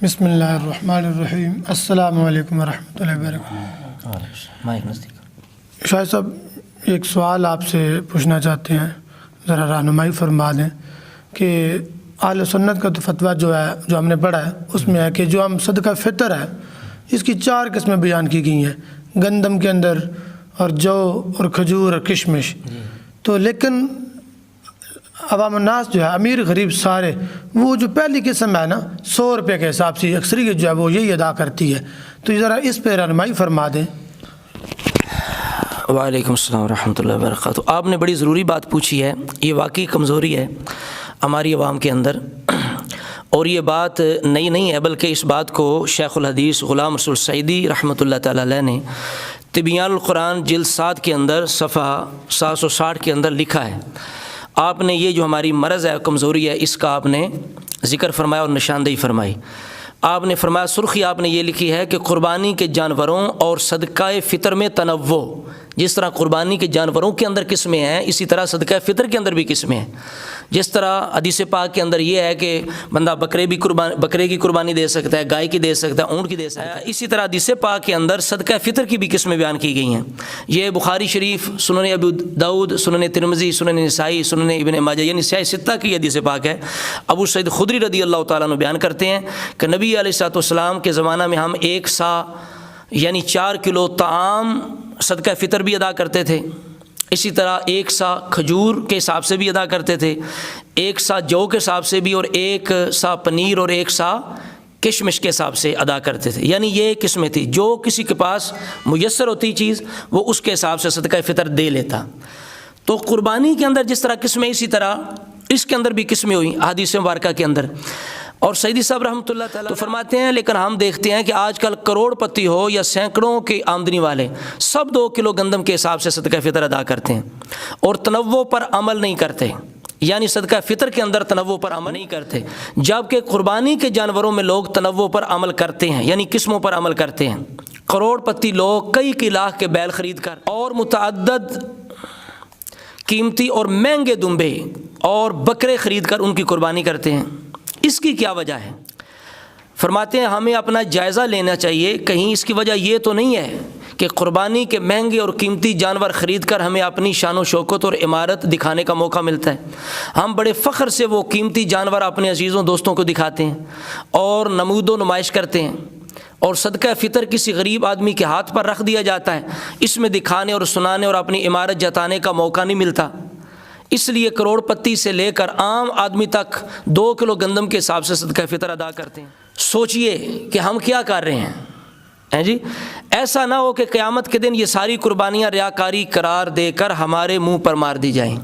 بسم اللہ الرحمن الرحیم۔ السلام علیکم ورحمۃ اللہ وبرکاتہ۔ شاہد صاحب، ایک سوال آپ سے پوچھنا چاہتے ہیں، ذرا رہنمائی فرما دیں کہ اہل سنت کا تو فتویٰ جو ہے، جو ہم نے پڑھا ہے، اس میں ہے کہ جو ہم صدقہ فطر ہے اس کی 4 قسمیں بیان کی گئی ہیں، گندم کے اندر اور جو اور کھجور اور کشمش۔ تو لیکن عوام الناس جو ہے، امیر غریب سارے، وہ جو پہلی قسم ہے نا 100 روپے کے حساب سے اکثریت جو ہے وہ یہی ادا کرتی ہے، تو ذرا اس پہ رہنمائی فرما دیں۔ وعلیکم السلام ورحمۃ اللہ وبرکاتہ۔ آپ نے بڑی ضروری بات پوچھی ہے، یہ واقعی کمزوری ہے ہماری عوام کے اندر، اور یہ بات نئی نہیں ہے، بلکہ اس بات کو شیخ الحدیث غلام رسول سعیدی رحمۃ اللہ تعالیٰ علیہ نے تبیان القرآن جلد 7 کے اندر صفحہ 760 کے اندر لکھا ہے۔ آپ نے یہ جو ہماری مرض ہے، کمزوری ہے، اس کا آپ نے ذکر فرمایا اور نشاندہی فرمائی۔ آپ نے فرمایا، سرخی آپ نے یہ لکھی ہے کہ قربانی کے جانوروں اور صدقہ فطر میں تنوع، جس طرح قربانی کے جانوروں کے اندر قسمیں ہیں، اسی طرح صدقہ فطر کے اندر بھی قسمیں ہیں۔ جس طرح حدیث پاک کے اندر یہ ہے کہ بندہ بکرے کی قربانی دے سکتا ہے، گائے کی دے سکتا ہے، اونٹ کی دے سکتا ہے، اسی طرح حدیث پاک کے اندر صدقہ فطر کی بھی قسمیں بیان کی گئی ہیں۔ یہ بخاری شریف، سنن ابو داؤد، سنن ترمذی، سنن نسائی، سنن ابن ماجہ، یعنی سیاہ ستہ کی حدیث پاک ہے۔ ابو سعید خدری رضی اللہ تعالیٰ عنہ بیان کرتے ہیں کہ نبی علیہ الصلوۃ والسلام کے زمانہ میں ہم 1 سا یعنی 4 کلو طعام صدقہ فطر بھی ادا کرتے تھے، اسی طرح 1 سا کھجور کے حساب سے بھی ادا کرتے تھے، 1 سا جو کے حساب سے بھی، اور 1 سا پنیر اور 1 سا کشمش کے حساب سے ادا کرتے تھے۔ یعنی یہ قسمیں تھی، جو کسی کے پاس میسر ہوتی چیز وہ اس کے حساب سے صدقہ فطر دے لیتا۔ تو قربانی کے اندر جس طرح قسمیں، اسی طرح اس کے اندر بھی قسمیں ہوئیں احادیث مبارکہ کے اندر۔ اور سیدی صاحب رحمۃ اللہ تعالیٰ تو فرماتے ہیں، لیکن ہم دیکھتے ہیں کہ آج کل کروڑ پتی ہو یا سینکڑوں کی آمدنی والے سب 2 کلو گندم کے حساب سے صدقہ فطر ادا کرتے ہیں اور تنوع پر عمل نہیں کرتے، یعنی صدقہ فطر کے اندر تنوع پر عمل نہیں کرتے، جبکہ قربانی کے جانوروں میں لوگ تنوع پر عمل کرتے ہیں، یعنی قسموں پر عمل کرتے ہیں۔ کروڑ پتی لوگ کئی لاکھ کے بیل خرید کر اور متعدد قیمتی اور مہنگے دمبے اور بکرے خرید کر ان کی قربانی کرتے ہیں۔ اس کی کیا وجہ ہے؟ فرماتے ہیں ہمیں اپنا جائزہ لینا چاہیے، کہیں اس کی وجہ یہ تو نہیں ہے کہ قربانی کے مہنگے اور قیمتی جانور خرید کر ہمیں اپنی شان و شوکت اور عمارت دکھانے کا موقع ملتا ہے، ہم بڑے فخر سے وہ قیمتی جانور اپنے عزیزوں دوستوں کو دکھاتے ہیں اور نمود و نمائش کرتے ہیں، اور صدقہ فطر کسی غریب آدمی کے ہاتھ پر رکھ دیا جاتا ہے، اس میں دکھانے اور سنانے اور اپنی عمارت جتانے کا موقع نہیں ملتا۔ اس لیے کروڑ پتی سے لے کر عام آدمی تک 2 کلو گندم کے حساب سے صدقہ فطر ادا کرتے ہیں۔ سوچئے کہ ہم کیا کر رہے ہیں جی؟ ایسا نہ ہو کہ قیامت کے دن یہ ساری قربانیاں ریاکاری قرار دے کر ہمارے منہ پر مار دی جائیں۔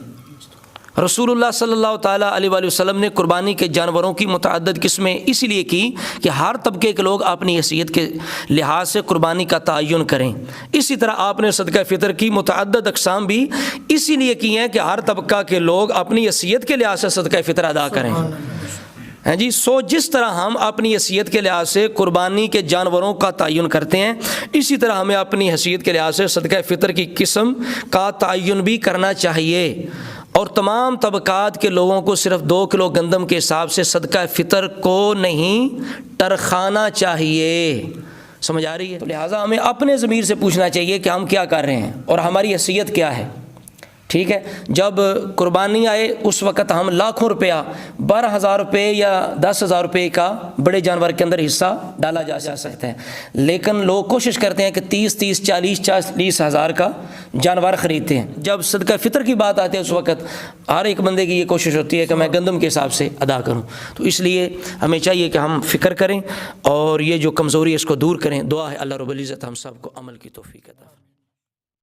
رسول اللہ صلی اللہ تعالیٰ علیہ وآلہ وسلم نے قربانی کے جانوروں کی متعدد قسمیں اس لیے کی کہ ہر طبقے کے لوگ اپنی حیثیت کے لحاظ سے قربانی کا تعین کریں۔ اسی طرح آپ نے صدقہ فطر کی متعدد اقسام بھی اسی لیے کی ہیں کہ ہر طبقہ کے لوگ اپنی حیثیت کے لحاظ سے صدقہ فطر ادا کریں۔ جی جس طرح ہم اپنی حیثیت کے لحاظ سے قربانی کے جانوروں کا تعین کرتے ہیں، اسی طرح ہمیں اپنی حیثیت کے لحاظ سے صدقہ فطر کی قسم کا تعین بھی کرنا چاہیے، اور تمام طبقات کے لوگوں کو صرف 2 کلو گندم کے حساب سے صدقہ فطر کو نہیں ٹرخانا چاہیے۔ سمجھ آ رہی ہے؟ تو لہٰذا ہمیں اپنے ضمیر سے پوچھنا چاہیے کہ ہم کیا کر رہے ہیں اور ہماری حیثیت کیا ہے۔ ٹھیک ہے، جب قربانی آئے اس وقت ہم لاکھوں روپیہ، 12,000 روپے یا 10,000 روپے کا بڑے جانور کے اندر حصہ ڈالا جا سکتا ہے، لیکن لوگ کوشش کرتے ہیں کہ 30 40 ہزار کا جانور خریدتے ہیں۔ جب صدقہ فطر کی بات آتی ہے اس وقت ہر ایک بندے کی یہ کوشش ہوتی ہے کہ میں گندم کے حساب سے ادا کروں۔ تو اس لیے ہمیں چاہیے کہ ہم فکر کریں اور یہ جو کمزوری ہے اس کو دور کریں۔ دعا ہے اللہ رب العزت ہم سب کو عمل کی توفیق عطا فرمائے۔